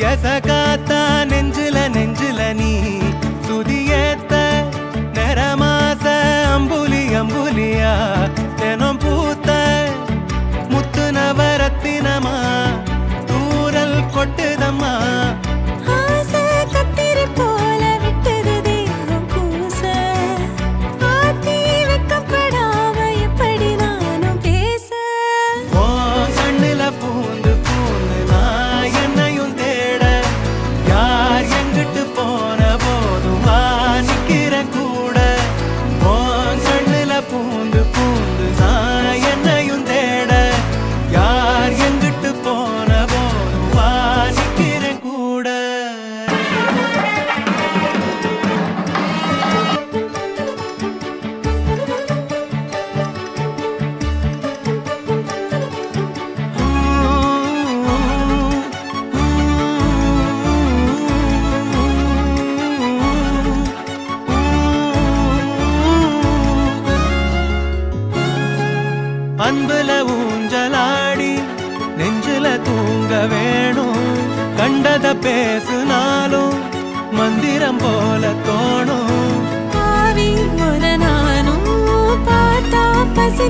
எசகாத்தா நெஞ்சில நெஞ்சில நீ சுதியேத்த நிறமாச அம்புலி அம்புலியா தினம் பூத்த முத்து நவரத்தினமா தூரல் கொட்டுதம்மா அன்புல ஊஞ்சலாடி நெஞ்சில தூங்க வேணும் கண்டத பேசுனாலும் மந்திரம் போல தோணும் ஆவி ஒரு நானும் பார்த்தா பசி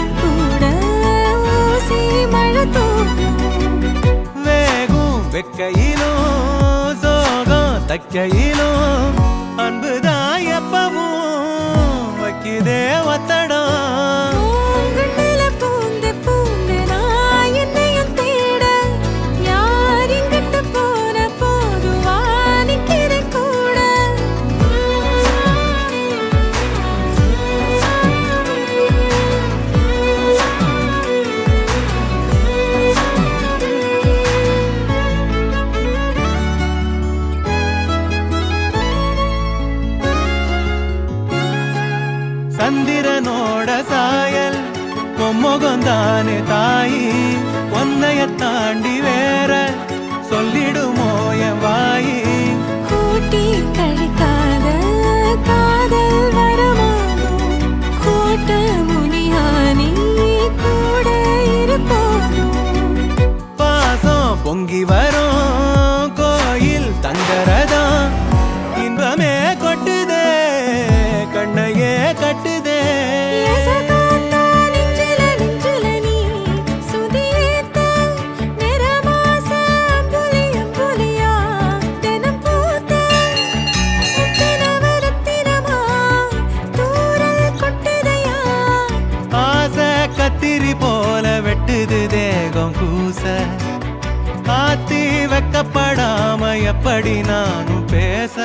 கூட ஊசி மழை தோணும் வேகும் வெக்கையிலும் சோகம் தக்கையிலும் அன்புதான் எப்பவும் வைக்குதே ஒத்தடம் சந்திரனோட சாயல் பொம்முகந்தானே தாயி ஒன்னைய தாண்டி வேற சொல்லிடுமோ என் வாயி கூட்டி கழிக்காத காதல் வரமானோ கூட்ட முனியானி கூட இருப்போனோ பாசம் பொங்கி வரும் கோயில் தங்கரதான் இன்பமே கொட்டுதே கண்ணையே கட்டுதே கத்திரி போல வெட்டுது தேகம் கூச ஆத்தி வைக்கப்படாம எப்படி நானும் பேச